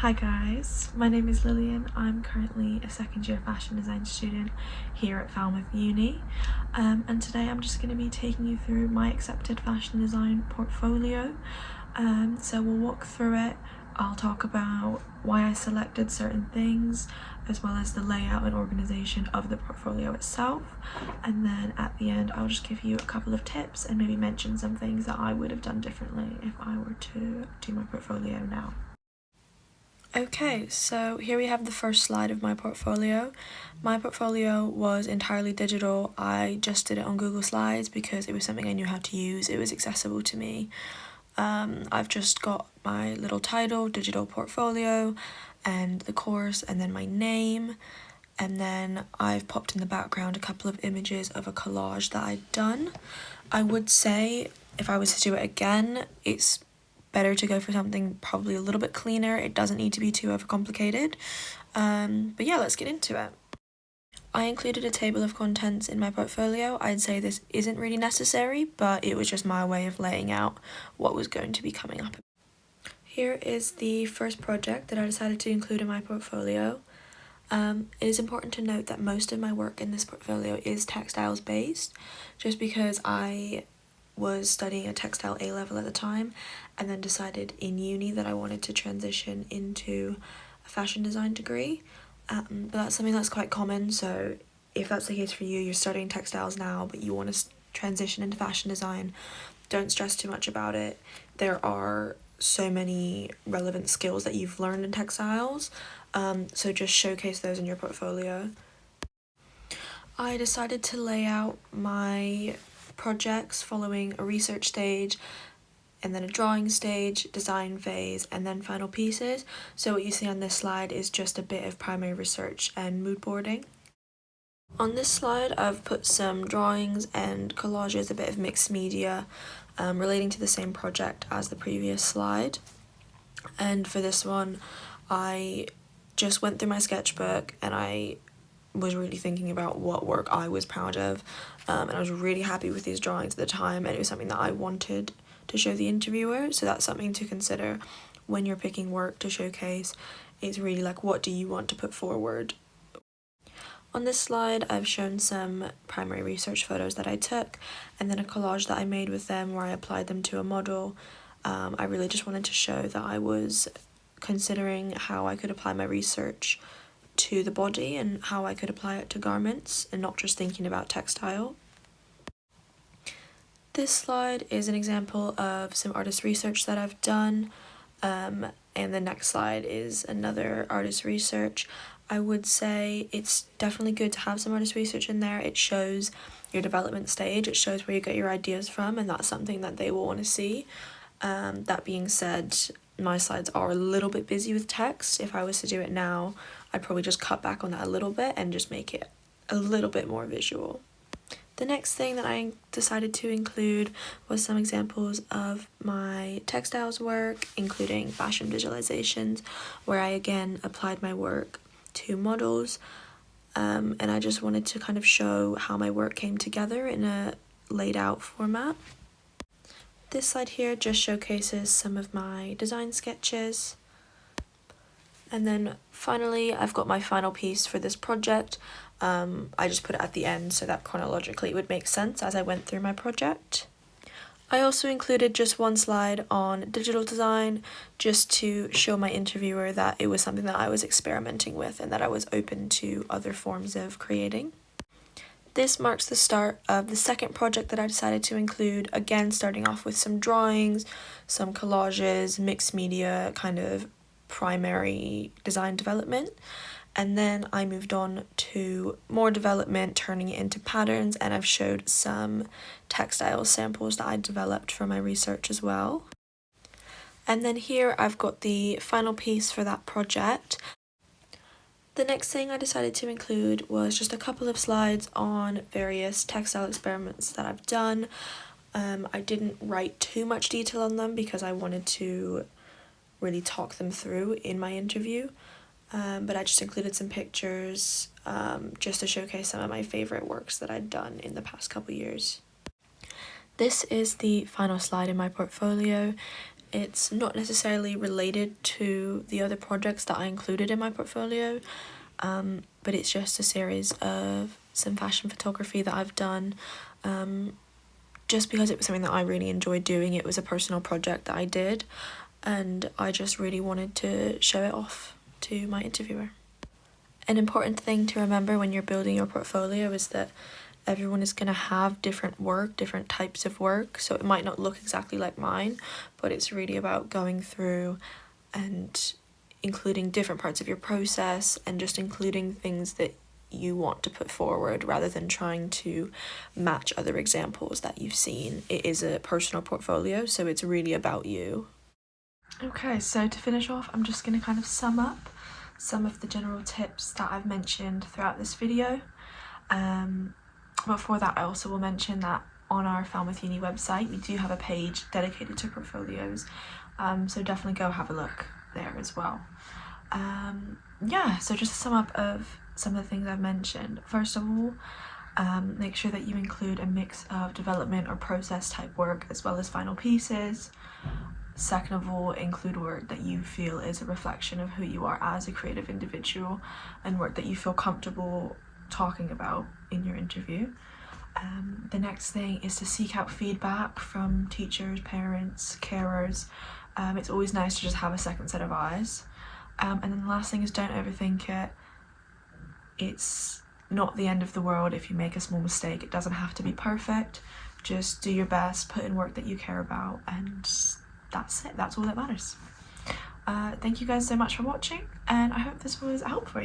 Hi guys, my name is Lillian. I'm currently a second year fashion design student here at Falmouth Uni, and today I'm just going to be taking you through my accepted fashion design portfolio. So we'll walk through it. I'll talk about why I selected certain things, as well as the layout and organization of the portfolio itself, and then at the end I'll just give you a couple of tips and maybe mention some things that I would have done differently if I were to do my portfolio now. Okay, so here we have the first slide of my portfolio. My portfolio was entirely digital. I just did it on Google Slides because it was something I knew how to use. It was accessible to me. I've just got my little title, digital portfolio, and the course, and then my name. And then I've popped in the background a couple of images of a collage that I'd done. I would say if I was to do it again, it's better to go for something probably a little bit cleaner. It doesn't need to be too overcomplicated. But yeah, let's get into it. I included a table of contents in my portfolio. I'd say this isn't really necessary, but it was just my way of laying out what was going to be coming up. Here is the first project that I decided to include in my portfolio. It is important to note that most of my work in this portfolio is textiles based, just because I was studying a textile A-level at the time and then decided in uni that I wanted to transition into a fashion design degree. But that's something that's quite common, so if that's the case for you, you're studying textiles now but you want to transition into fashion design, don't stress too much about it. There are so many relevant skills that you've learned in textiles, so just showcase those in your portfolio. I decided to lay out my projects following a research stage, and then a drawing stage, design phase, and then final pieces. So what you see on this slide is just a bit of primary research and mood boarding. On this slide I've put some drawings and collages, a bit of mixed media, relating to the same project as the previous slide. And for this one I just went through my sketchbook and I was really thinking about what work I was proud of, and I was really happy with these drawings at the time, and it was something that I wanted to show the interviewer, so that's something to consider when you're picking work to showcase. It's really like, what do you want to put forward? On this slide I've shown some primary research photos that I took, and then a collage that I made with them where I applied them to a model. I really just wanted to show that I was considering how I could apply my research to the body and how I could apply it to garments and not just thinking about textile. This slide is an example of some artist research that I've done, and the next slide is another artist research. I would say it's definitely good to have some artist research in there. It shows your development stage, it shows where you get your ideas from, and that's something that they will want to see. That being said, my slides are a little bit busy with text. If I was to do it now, I'd probably just cut back on that a little bit and just make it a little bit more visual. The next thing that I decided to include was some examples of my textiles work, including fashion visualizations, where I again applied my work to models, and I just wanted to kind of show how my work came together in a laid out format. This slide here just showcases some of my design sketches. And then finally, I've got my final piece for this project. I just put it at the end so that chronologically it would make sense as I went through my project. I also included just one slide on digital design, just to show my interviewer that it was something that I was experimenting with and that I was open to other forms of creating. This marks the start of the second project that I decided to include, again starting off with some drawings, some collages, mixed media, kind of primary design development, and then I moved on to more development, turning it into patterns, and I've showed some textile samples that I developed for my research as well. And then here I've got the final piece for that project. The next thing I decided to include was just a couple of slides on various textile experiments that I've done. I didn't write too much detail on them because I wanted to really talk them through in my interview, but I just included some pictures just to showcase some of my favorite works that I'd done in the past couple years. This is the final slide in my portfolio. It's not necessarily related to the other projects that I included in my portfolio, but it's just a series of some fashion photography that I've done, just because it was something that I really enjoyed doing. It was a personal project that I did, and I just really wanted to show it off to my interviewer. An important thing to remember when you're building your portfolio is that everyone is going to have different work, different types of work, so it might not look exactly like mine, but it's really about going through and including different parts of your process and just including things that you want to put forward rather than trying to match other examples that you've seen. It is a personal portfolio, so it's really about you. Okay, so to finish off, I'm just going to kind of sum up some of the general tips that I've mentioned throughout this video. Before that, I also will mention that on our Falmouth Uni website, we do have a page dedicated to portfolios, so definitely go have a look there as well. Yeah, so just to sum up of some of the things I've mentioned. First of all, make sure that you include a mix of development or process type work as well as final pieces. Second of all, include work that you feel is a reflection of who you are as a creative individual and work that you feel comfortable talking about in your interview. The next thing is to seek out feedback from teachers, parents, carers. It's always nice to just have a second set of eyes. And then the last thing is don't overthink it. It's not the end of the world if you make a small mistake. It doesn't have to be perfect. Just do your best, put in work that you care about, and that's it. That's all that matters. Thank you guys so much for watching, and I hope this was helpful for you.